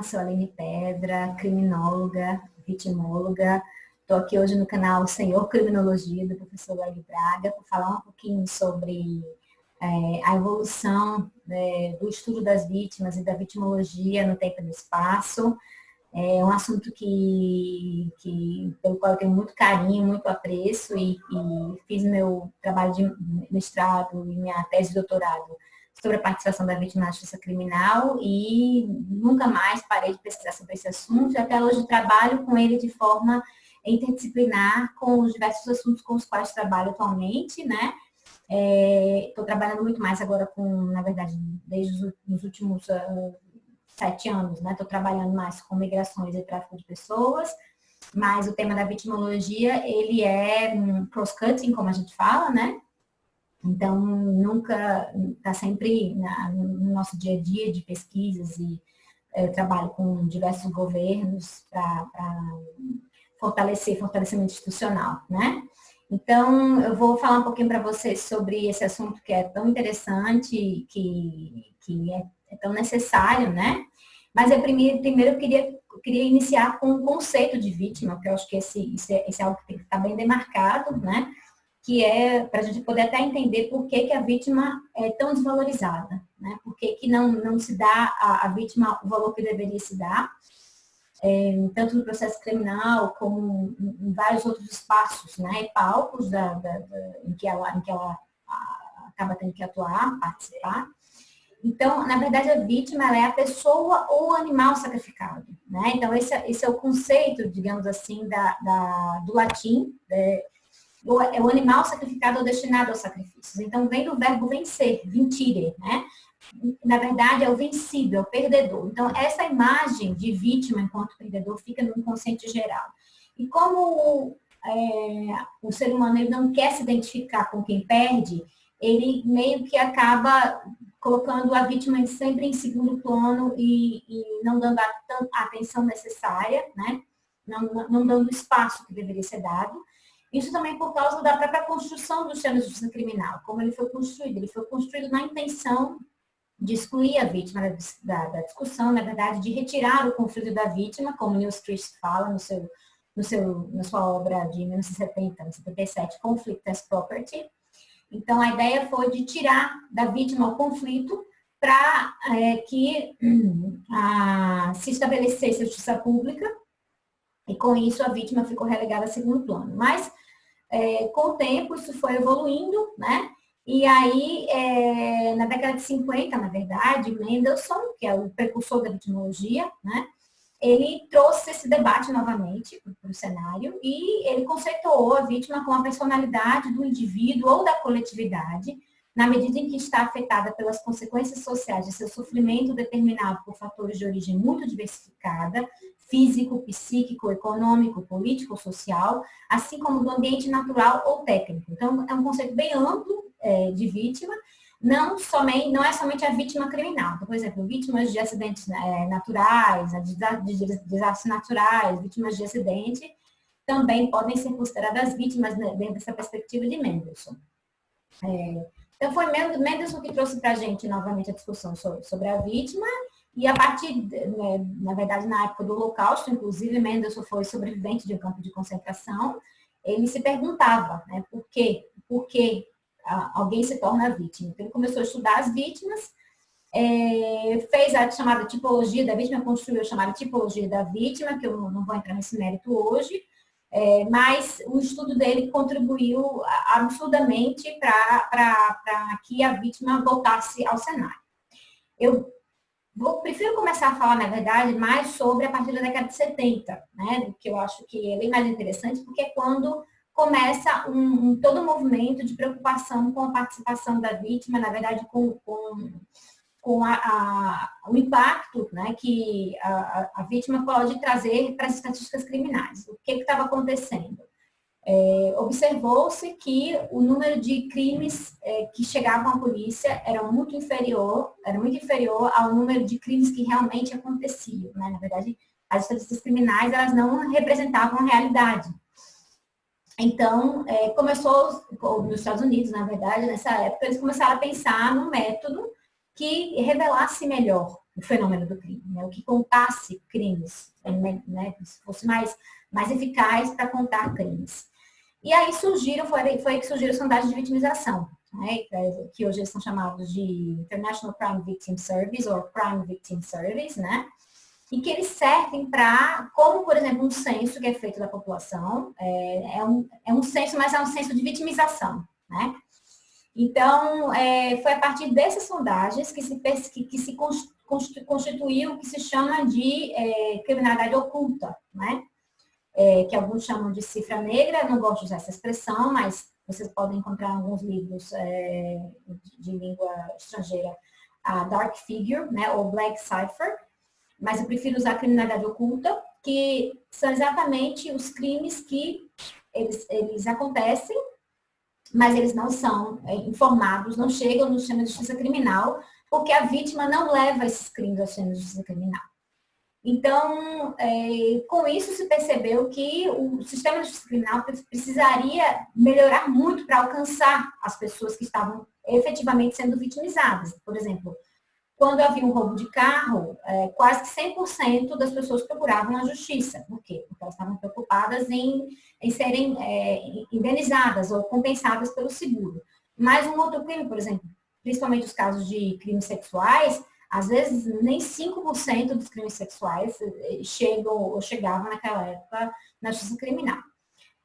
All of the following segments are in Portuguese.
sou a Aline Pedra, criminóloga, vitimóloga. Estou aqui hoje no canal Senhor Criminologia, do professor Léo Braga, para falar um pouquinho sobre a evolução do estudo das vítimas e da vitimologia no tempo e no espaço. É um assunto pelo qual eu tenho muito carinho, muito apreço e fiz meu trabalho de mestrado e minha tese de doutorado sobre a participação da vítima na justiça criminal e nunca mais parei de pesquisar sobre esse assunto e até hoje trabalho com ele de forma interdisciplinar com os diversos assuntos com os quais trabalho atualmente, né? Estou trabalhando muito mais agora na verdade, desde os últimos 7 anos, né? Estou trabalhando mais com migrações e tráfico de pessoas, mas o tema da vitimologia, ele é cross-cutting, como a gente fala, né? Então, nunca está sempre no nosso dia a dia de pesquisas e trabalho com diversos governos para fortalecimento institucional, né? Então, eu vou falar um pouquinho para vocês sobre esse assunto que é tão interessante, que é tão necessário, né? Mas primeiro eu queria iniciar com o conceito de vítima, porque eu acho que esse é algo que tem que estar bem demarcado, né? Que é para a gente poder até entender por que a vítima é tão desvalorizada, né? Por que não se dá à vítima o valor que deveria se dar, tanto no processo criminal como em vários outros espaços, né? E palcos em que ela acaba tendo que atuar, participar. Então, na verdade, a vítima ela é a pessoa ou o animal sacrificado, né? Então, esse é o conceito, digamos assim, do latim, é o animal sacrificado ou destinado aos sacrifícios. Então, vem do verbo vencer, vincere, né? Na verdade, é o vencido, é o perdedor. Então, essa imagem de vítima enquanto perdedor fica no inconsciente geral. E como o ser humano ele não quer se identificar com quem perde, ele meio que acaba colocando a vítima sempre em segundo plano e não dando a atenção necessária, né? Não dando o espaço que deveria ser dado. Isso também por causa da própria construção do sistema de justiça criminal, como ele foi construído. Ele foi construído na intenção de excluir a vítima da discussão, na verdade, de retirar o conflito da vítima, como Neil Strauss fala na sua obra de 1977, Conflict as Property. Então, a ideia foi de tirar da vítima o conflito para que se estabelecesse a justiça pública e, com isso, a vítima ficou relegada a segundo plano. Mas, com o tempo, isso foi evoluindo, né? E aí, na década de 50, na verdade, Mendelssohn, que é o precursor da vitimologia, né? Ele trouxe esse debate novamente para o cenário e ele conceitou a vítima como a personalidade do indivíduo ou da coletividade, na medida em que está afetada pelas consequências sociais de seu sofrimento determinado por fatores de origem muito diversificada, físico, psíquico, econômico, político, social, assim como do ambiente natural ou técnico. Então, é um conceito bem amplo de vítima, não é somente a vítima criminal. Então, por exemplo, vítimas de acidentes naturais, de desastres naturais, vítimas de acidente, também podem ser consideradas vítimas, né, dentro dessa perspectiva de Mendelssohn. Então, foi Mendelssohn que trouxe para a gente novamente a discussão sobre a vítima, e a partir, na verdade, na época do Holocausto, inclusive, Mendelssohn foi sobrevivente de um campo de concentração, ele se perguntava, né, por que alguém se torna vítima. Então, ele começou a estudar as vítimas, fez a chamada tipologia da vítima, construiu a chamada tipologia da vítima, que eu não vou entrar nesse mérito hoje, mas o estudo dele contribuiu absurdamente para que a vítima voltasse ao cenário. Eu prefiro começar a falar, na verdade, mais sobre a partir da década de 70, né, que eu acho que é bem mais interessante, porque é quando começa todo um movimento de preocupação com a participação da vítima, na verdade, com o impacto, né, que a vítima pode trazer para as estatísticas criminais. O que estava acontecendo? Observou-se que o número de crimes que chegavam à polícia era muito inferior ao número de crimes que realmente aconteciam, né? Na verdade, as estatísticas criminais elas não representavam a realidade. Então, começou, nos Estados Unidos, na verdade, nessa época, eles começaram a pensar num método que revelasse melhor o fenômeno do crime, né? O que contasse crimes, né? Se fosse mais eficaz para contar crimes. E aí foi aí que surgiram as sondagens de vitimização, né? Que hoje eles são chamados de International Crime Victim Service ou Crime Victim Service, né? E que eles servem para, como, por exemplo, um censo que é feito da população, é um censo, mas é um censo de vitimização, né? Então, foi a partir dessas sondagens que se constituiu o que se chama de criminalidade oculta, né? Que alguns chamam de cifra negra, não gosto de usar essa expressão, mas vocês podem encontrar em alguns livros de língua estrangeira, a dark figure, né, ou black cipher, mas eu prefiro usar criminalidade oculta, que são exatamente os crimes que eles acontecem, mas eles não são informados, não chegam no sistema de justiça criminal, porque a vítima não leva esses crimes ao sistema de justiça criminal. Então, com isso se percebeu que o sistema de justiça criminal precisaria melhorar muito para alcançar as pessoas que estavam efetivamente sendo vitimizadas. Por exemplo, quando havia um roubo de carro, quase que 100% das pessoas procuravam a justiça. Por quê? Porque elas estavam preocupadas em serem indenizadas ou compensadas pelo seguro. Mas um outro crime, por exemplo, principalmente os casos de crimes sexuais, às vezes nem 5% dos crimes sexuais chegavam naquela época na justiça criminal.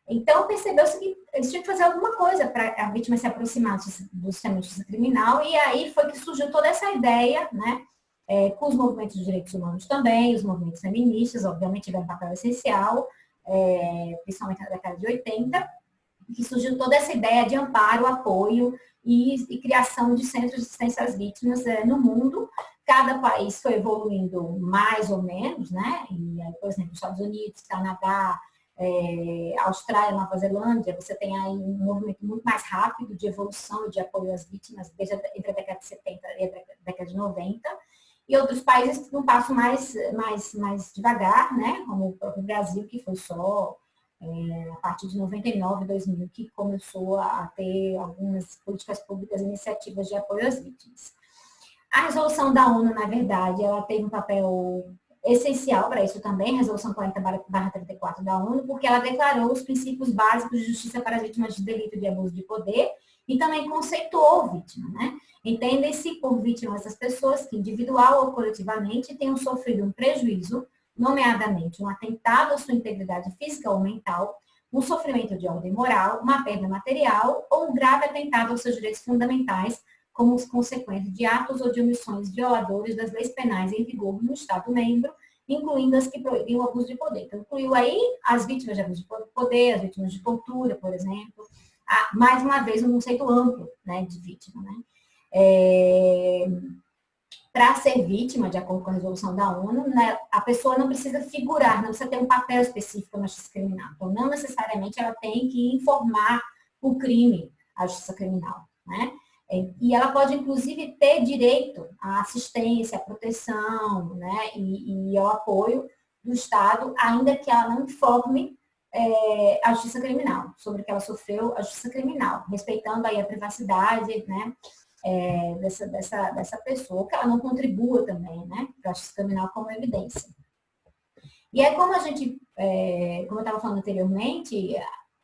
Então, percebeu-se que eles tinham que fazer alguma coisa para a vítima se aproximar do sistema de justiça criminal, e aí foi que surgiu toda essa ideia, né, com os movimentos de direitos humanos também, os movimentos feministas, obviamente, tiveram um papel essencial, principalmente na década de 80, que surgiu toda essa ideia de amparo, apoio e criação de centros de assistência às vítimas no mundo. Cada país foi evoluindo mais ou menos, né? E, por exemplo, Estados Unidos, Canadá, Austrália, Nova Zelândia, você tem aí um movimento muito mais rápido de evolução e de apoio às vítimas desde entre a década de 70 e a década de 90. E outros países num passo mais devagar, né? Como o próprio Brasil, que foi só a partir de 99, 2000, que começou a ter algumas políticas públicas, iniciativas de apoio às vítimas. A resolução da ONU, na verdade, ela teve um papel essencial para isso também, a resolução 40/34 da ONU, porque ela declarou os princípios básicos de justiça para as vítimas de delito de abuso de poder e também conceituou vítima, né? Entendem-se por vítima essas pessoas que, individual ou coletivamente, tenham sofrido um prejuízo, nomeadamente um atentado à sua integridade física ou mental, um sofrimento de ordem moral, uma perda material ou um grave atentado aos seus direitos fundamentais, como consequência de atos ou de omissões violadores das leis penais em vigor no Estado-membro, incluindo as que proíbem o abuso de poder. Então, incluiu aí as vítimas de abuso de poder, as vítimas de tortura, por exemplo. Mais uma vez, um conceito amplo, né, de vítima, né? Para ser vítima, de acordo com a resolução da ONU, né, a pessoa não precisa figurar, não precisa ter um papel específico na justiça criminal. Então, não necessariamente ela tem que informar o crime à justiça criminal, né? E ela pode, inclusive, ter direito à assistência, à proteção, né, e ao apoio do Estado, ainda que ela não informe a justiça criminal, sobre o que ela sofreu a justiça criminal, respeitando aí a privacidade, né, dessa pessoa, que ela não contribua também, né, para a justiça criminal como evidência. E aí, como a gente, como eu estava falando anteriormente,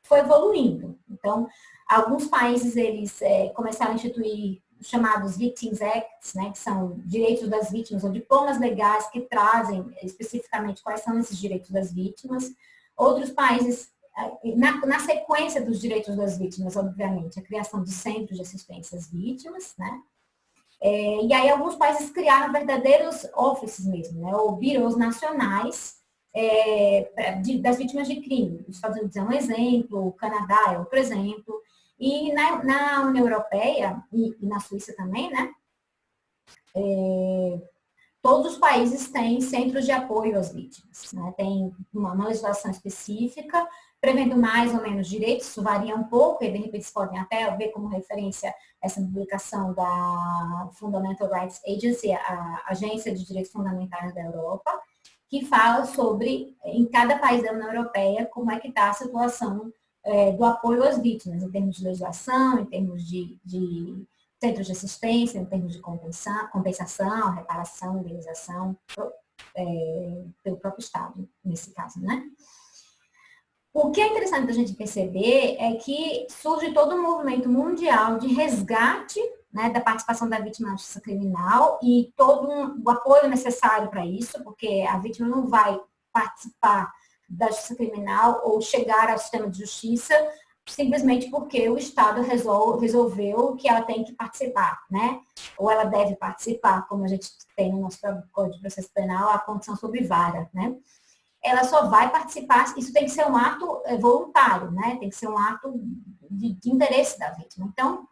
foi evoluindo. Então, alguns países, eles começaram a instituir os chamados Victims Acts, né, que são direitos das vítimas, ou diplomas legais que trazem especificamente quais são esses direitos das vítimas. Outros países, na sequência dos direitos das vítimas, obviamente, a criação de centros de assistência às vítimas, né? E aí alguns países criaram verdadeiros offices mesmo, né, ou birôs nacionais das vítimas de crime. Os Estados Unidos é um exemplo, o Canadá é outro exemplo, e na União Europeia e na Suíça também, né, todos os países têm centros de apoio às vítimas, né? Tem uma legislação específica, prevendo mais ou menos direitos, isso varia um pouco, e de repente vocês podem até ver como referência essa publicação da Fundamental Rights Agency, a Agência de Direitos Fundamentais da Europa, que fala sobre, em cada país da União Europeia, como é que está a situação do apoio às vítimas, em termos de legislação, em termos de centros de assistência, em termos de compensação, reparação, indenização, pelo próprio Estado, nesse caso, né? O que é interessante da gente perceber é que surge todo um movimento mundial de resgate, né, da participação da vítima na justiça criminal e todo o apoio necessário para isso, porque a vítima não vai participar da justiça criminal ou chegar ao sistema de justiça simplesmente porque o Estado resolveu que ela tem que participar, né? Ou ela deve participar, como a gente tem no nosso Código de Processo Penal, a condição sob vara, né? Ela só vai participar, isso tem que ser um ato voluntário, né? Tem que ser um ato de interesse da vítima. Então,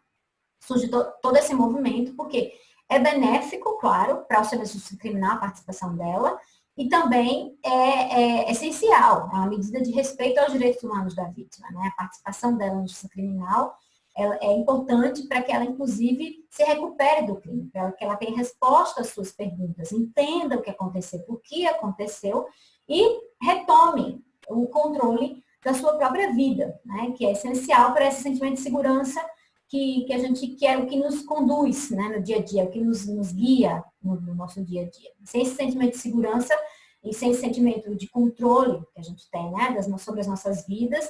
surge todo esse movimento, porque é benéfico, claro, para o sistema de justiça criminal a participação dela, e também é essencial, é uma medida de respeito aos direitos humanos da vítima, né? A participação dela na justiça criminal é importante para que ela, inclusive, se recupere do crime, para que ela tenha resposta às suas perguntas, entenda o que aconteceu, por que aconteceu, e retome o controle da sua própria vida, né? Que é essencial para esse sentimento de segurança que a gente quer, o que nos conduz, né, no dia a dia, o que nos guia no nosso dia a dia. Sem esse sentimento de segurança e sem esse sentimento de controle que a gente tem, né, sobre as nossas vidas,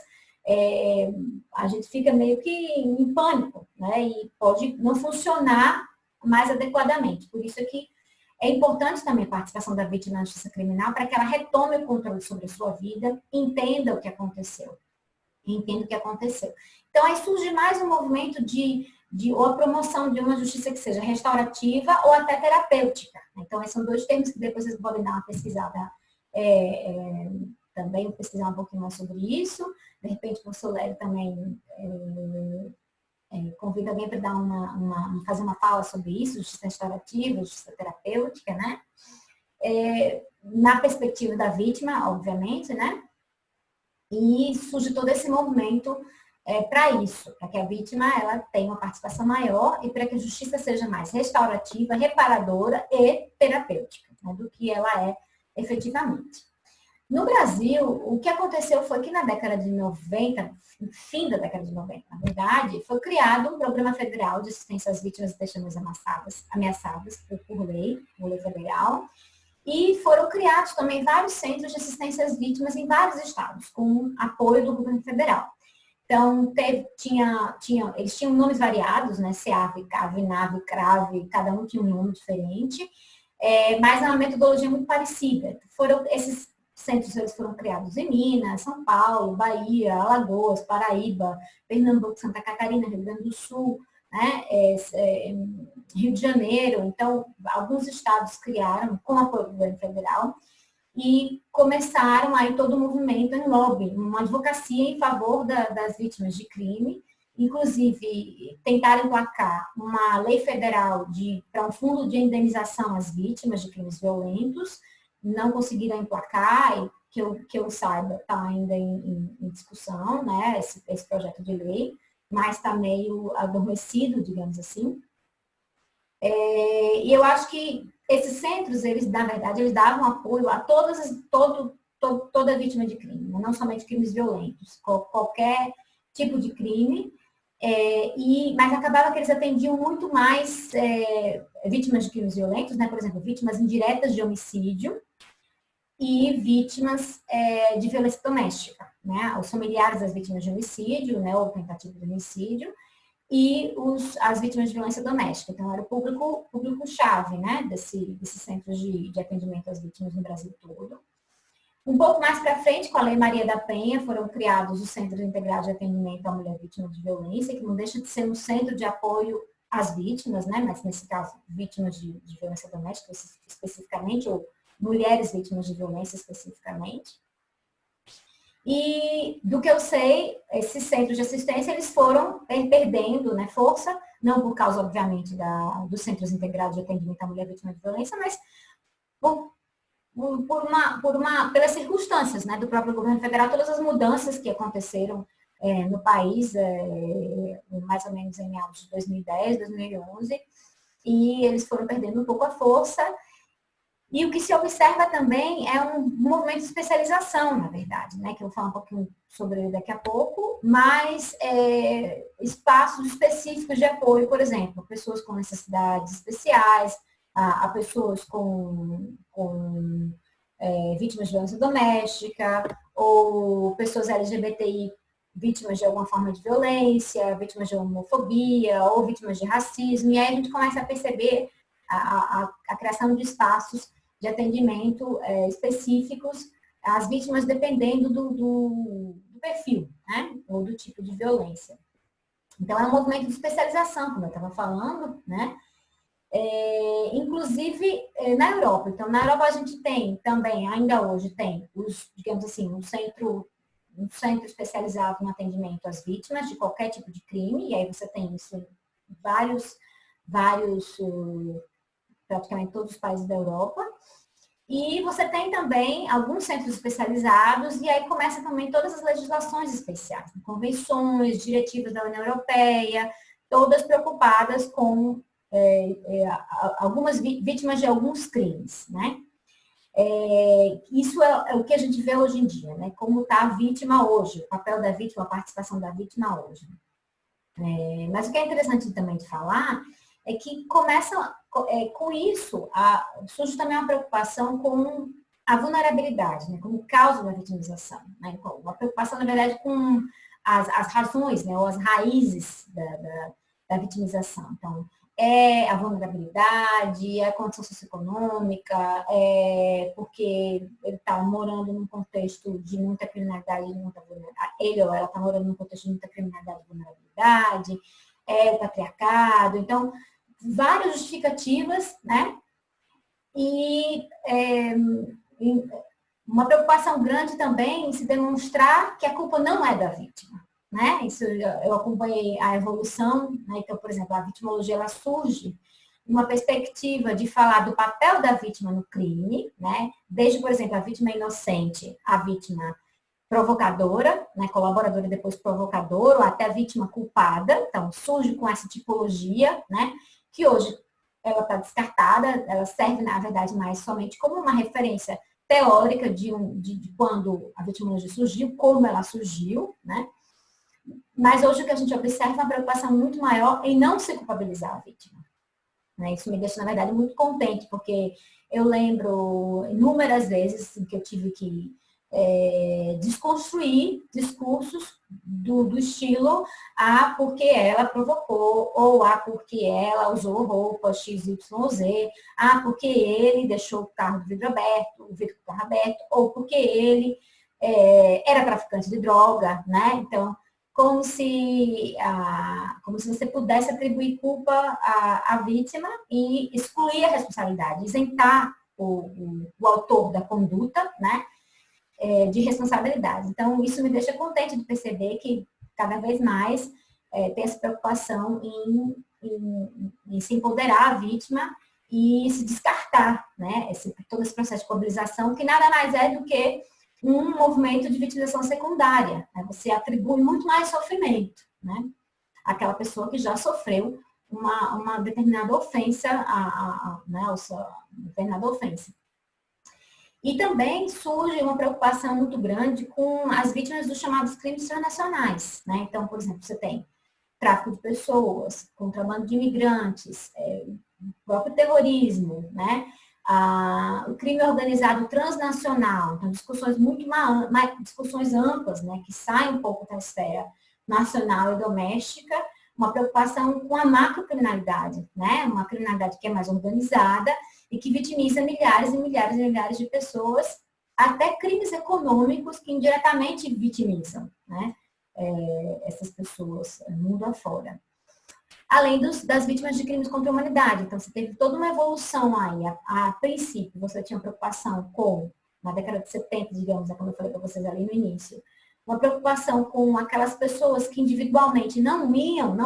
a gente fica meio que em pânico, né, e pode não funcionar mais adequadamente. Por isso é que é importante também a participação da vítima na justiça criminal para que ela retome o controle sobre a sua vida, entenda o que aconteceu. Então, aí surge mais um movimento ou a promoção de uma justiça que seja restaurativa ou até terapêutica. Então, esses são dois termos que depois vocês podem dar uma pesquisada, também pesquisar um pouquinho mais sobre isso. De repente, o professor Léo também convida alguém para fazer uma fala sobre isso, justiça restaurativa, justiça terapêutica, né? Na perspectiva da vítima, obviamente, né? E surge todo esse movimento para isso, para que a vítima ela tenha uma participação maior e para que a justiça seja mais restaurativa, reparadora e terapêutica, né, do que ela é efetivamente. No Brasil, o que aconteceu foi que na década de 90, fim da década de 90, na verdade, foi criado um programa federal de assistência às vítimas de testemunhas ameaçadas por lei federal. E foram criados também vários centros de assistência às vítimas em vários estados, com apoio do governo federal. Então, eles tinham nomes variados, né? CEAV, CAV, NAV, CRAV, cada um tinha um nome diferente, mas é uma metodologia muito parecida. Esses centros eles foram criados em Minas, São Paulo, Bahia, Alagoas, Paraíba, Pernambuco, Santa Catarina, Rio Grande do Sul, né? Rio de Janeiro. Então, alguns estados criaram com apoio do governo federal e começaram aí todo o movimento em lobby, uma advocacia em favor das vítimas de crime, inclusive tentaram emplacar uma lei federal para um fundo de indenização às vítimas de crimes violentos, não conseguiram emplacar, e que eu saiba, está ainda em discussão, né, esse projeto de lei, mas está meio adormecido, digamos assim. E eu acho que esses centros, na verdade, eles davam apoio a toda vítima de crime, não somente crimes violentos, qualquer tipo de crime, mas acabava que eles atendiam muito mais vítimas de crimes violentos, né? Por exemplo, vítimas indiretas de homicídio e vítimas de violência doméstica, né? Os familiares das vítimas de homicídio, né, ou tentativa de homicídio, e as vítimas de violência doméstica. Então, era o público-chave, né, desses centros de atendimento às vítimas no Brasil todo. Um pouco mais para frente, com a Lei Maria da Penha, foram criados os Centros Integrados de Atendimento à Mulher Vítima de Violência, que não deixa de ser um centro de apoio às vítimas, né, mas nesse caso, vítimas de violência doméstica especificamente, ou mulheres vítimas de violência especificamente. E do que eu sei, esses centros de assistência, eles foram perdendo, né, força, não por causa, obviamente, dos Centros Integrados de Atendimento à Mulher Vítima de Violência, mas pelas circunstâncias, né, do próprio governo federal, todas as mudanças que aconteceram no país, mais ou menos em meados de 2010, 2011, e eles foram perdendo um pouco a força. E o que se observa também é um movimento de especialização, na verdade, né? Que eu vou falar um pouquinho sobre ele daqui a pouco, mas espaços específicos de apoio, por exemplo, pessoas com necessidades especiais, a pessoas com vítimas de violência doméstica, ou pessoas LGBTI vítimas de alguma forma de violência, vítimas de homofobia, ou vítimas de racismo, e aí a gente começa a perceber a criação de espaços de atendimento específicos às vítimas, dependendo do perfil, né? Ou do tipo de violência. Então, é um movimento de especialização, como eu estava falando, né? Inclusive na Europa. Então, na Europa a gente tem também, ainda hoje, tem digamos assim, um centro especializado no atendimento às vítimas de qualquer tipo de crime, e aí você tem isso em vários, praticamente todos os países da Europa. E você tem também alguns centros especializados, e aí começa também todas as legislações especiais, convenções, diretivas da União Europeia, todas preocupadas com algumas vítimas de alguns crimes, né? Isso é o que a gente vê hoje em dia, né? Como está a vítima hoje, o papel da vítima, a participação da vítima hoje. Mas o que é interessante também de falar é que começa com isso, surge também uma preocupação com a vulnerabilidade, né? Como causa da vitimização. Né? Uma preocupação, na verdade, com as razões, né? Ou as raízes da vitimização. Então, a vulnerabilidade, a condição socioeconômica, porque ele está morando num contexto de muita criminalidade, ele ou ela está morando num contexto de muita criminalidade e vulnerabilidade, o patriarcado, então, várias justificativas, né? E uma preocupação grande também em se demonstrar que a culpa não é da vítima. Né? Isso, eu acompanhei a evolução, né? Então, por exemplo, a vitimologia ela surge numa perspectiva de falar do papel da vítima no crime, né? Desde, por exemplo, a vítima inocente, a vítima provocadora, né? Colaboradora e depois provocadora, ou até a vítima culpada. Então, surge com essa tipologia, né? Que hoje ela está descartada, ela serve, na verdade, mais somente como uma referência teórica de quando a vitimologia surgiu, como ela surgiu, né? Mas hoje o que a gente observa é uma preocupação muito maior em não se culpabilizar a vítima. Isso me deixa, na verdade, muito contente, porque eu lembro inúmeras vezes que eu tive que desconstruir discursos do estilo porque ela provocou, ou porque ela usou roupa XYZ, porque ele deixou o carro do vidro aberto, o vidro do carro aberto, ou porque ele era traficante de droga, né? Então, como se você pudesse atribuir culpa à vítima e excluir a responsabilidade, isentar o autor da conduta, né, de responsabilidade. Então, isso me deixa contente de perceber que cada vez mais tem essa preocupação em se empoderar a vítima e se descartar, né, todo esse processo de culpabilização, que nada mais é do que um movimento de vitimização secundária. Né? Você atribui muito mais sofrimento, né? Àquela pessoa que já sofreu uma determinada ofensa, determinada ofensa. E também surge uma preocupação muito grande com as vítimas dos chamados crimes transnacionais, né? Então, por exemplo, você tem tráfico de pessoas, contrabando de imigrantes, o próprio terrorismo, né? O crime organizado transnacional, então discussões discussões amplas, né, que saem um pouco da esfera nacional e doméstica, uma preocupação com a macrocriminalidade, né, uma criminalidade que é mais organizada e que vitimiza milhares e milhares e milhares de pessoas, até crimes econômicos que indiretamente vitimizam, né, essas pessoas mundo afora. Além das vítimas de crimes contra a humanidade. Então, você teve toda uma evolução aí. A princípio, você tinha preocupação na década de 70, digamos, como eu falei para vocês ali no início, uma preocupação com aquelas pessoas que individualmente não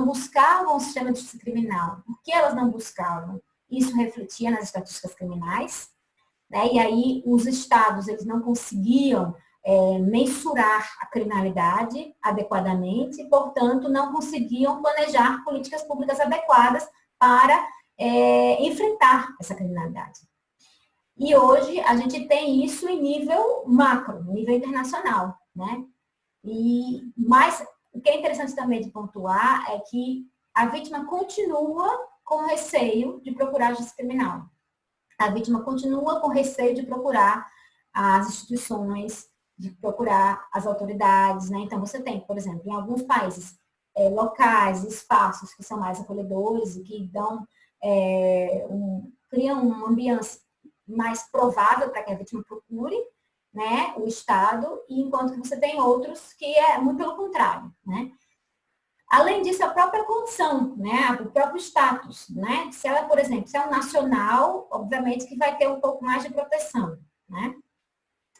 buscavam o sistema de justiça criminal. Por que elas não buscavam? Isso refletia nas estatísticas criminais, né? E aí os estados, eles não conseguiam mensurar a criminalidade adequadamente e, portanto, não conseguiam planejar políticas públicas adequadas para enfrentar essa criminalidade. E hoje a gente tem isso em nível macro, nível internacional, né? Mas o que é interessante também de pontuar é que a vítima continua com receio de procurar a justiça criminal. A vítima continua com receio de procurar as instituições, de procurar as autoridades, né? Então, você tem, por exemplo, em alguns países, locais, espaços que são mais acolhedores e que dão, criam um ambiente mais provável para que a vítima procure, né, o Estado, e enquanto que você tem outros que é muito pelo contrário, né? Além disso, a própria condição, né, o próprio status, né? Se ela, por exemplo, se é um nacional, obviamente que vai ter um pouco mais de proteção, né?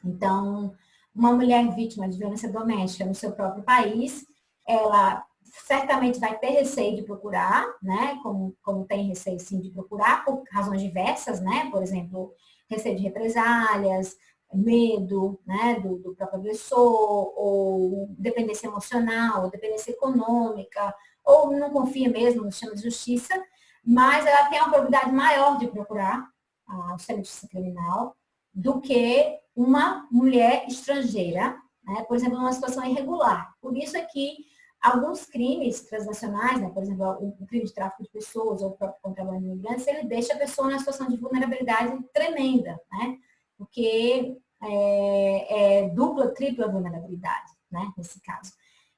Então, uma mulher vítima de violência doméstica no seu próprio país, ela certamente vai ter receio de procurar, né? Como tem receio sim de procurar, por razões diversas, né? Por exemplo, receio de represálias, medo, né, do próprio agressor, ou dependência emocional, ou dependência econômica, ou não confia mesmo no sistema de justiça, mas ela tem uma probabilidade maior de procurar o sistema de justiça criminal do que uma mulher estrangeira, né, por exemplo, numa situação irregular. Por isso é que alguns crimes transnacionais, né, por exemplo, o crime de tráfico de pessoas ou o próprio contrabando de imigrantes, ele deixa a pessoa numa situação de vulnerabilidade tremenda, né? Porque é dupla, tripla vulnerabilidade, né, nesse caso.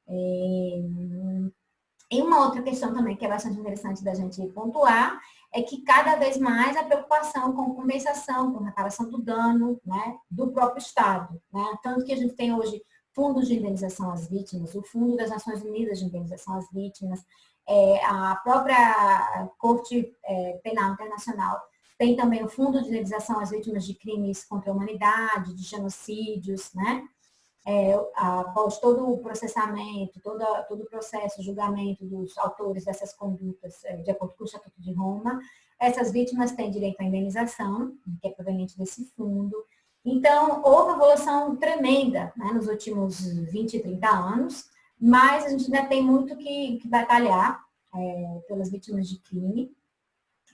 E uma outra questão também que é bastante interessante da gente pontuar é que cada vez mais a preocupação com compensação, com reparação do dano, né, do próprio Estado, né? Tanto que a gente tem hoje fundos de indenização às vítimas, o Fundo das Nações Unidas de Indenização às Vítimas, a própria Corte Penal Internacional tem também o Fundo de Indenização às Vítimas de Crimes contra a Humanidade, de genocídios, né? Após todo o processamento, todo o processo, julgamento dos autores dessas condutas, de acordo com o Estatuto de Roma, essas vítimas têm direito à indenização, que é proveniente desse fundo. Então, houve evolução tremenda, né, nos últimos 20, 30 anos, mas a gente ainda tem muito que batalhar pelas vítimas de crime,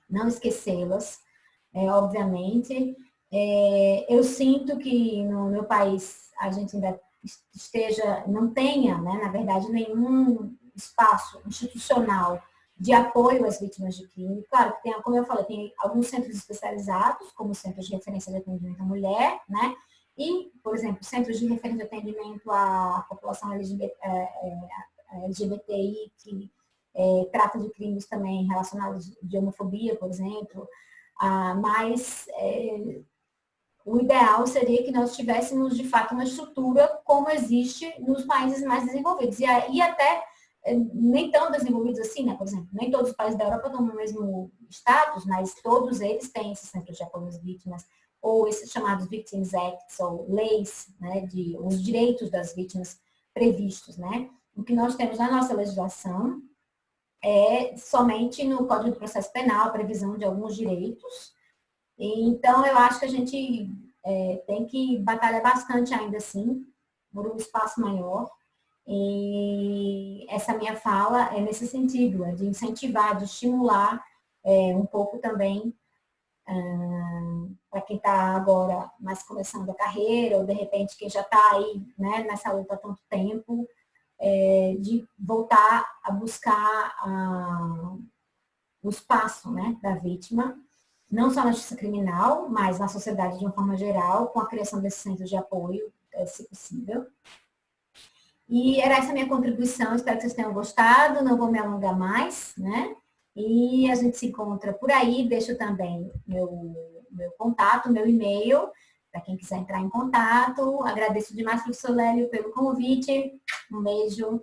não esquecê-las, obviamente. Eu sinto que no meu país a gente ainda não tenha, né, na verdade, nenhum espaço institucional de apoio às vítimas de crime. Claro que tem, como eu falei, tem alguns centros especializados, como centros de referência de atendimento à mulher, né? E, por exemplo, centros de referência de atendimento à população LGBTI, que trata de crimes também relacionados de homofobia, por exemplo. Mas o ideal seria que nós tivéssemos, de fato, uma estrutura como existe nos países mais desenvolvidos. E até nem tão desenvolvidos assim, né? Por exemplo, nem todos os países da Europa estão no mesmo status, mas todos eles têm esses centros de apoio às vítimas, ou esses chamados Victims Acts, ou leis, né, os direitos das vítimas previstos, né? O que nós temos na nossa legislação é somente no Código de Processo Penal a previsão de alguns direitos. Então, eu acho que a gente tem que batalhar bastante ainda assim, por um espaço maior. E essa minha fala é nesse sentido, de incentivar, de estimular um pouco também para quem está agora mais começando a carreira, ou de repente quem já está aí, né, nessa luta há tanto tempo, de voltar a buscar o espaço, né, da vítima, não só na justiça criminal, mas na sociedade de uma forma geral, com a criação desses centros de apoio, se possível. E era essa a minha contribuição, espero que vocês tenham gostado, não vou me alongar mais, né? E a gente se encontra por aí, deixo também meu contato, meu e-mail, para quem quiser entrar em contato. Agradeço demais, professor Lélio, pelo convite. Um beijo.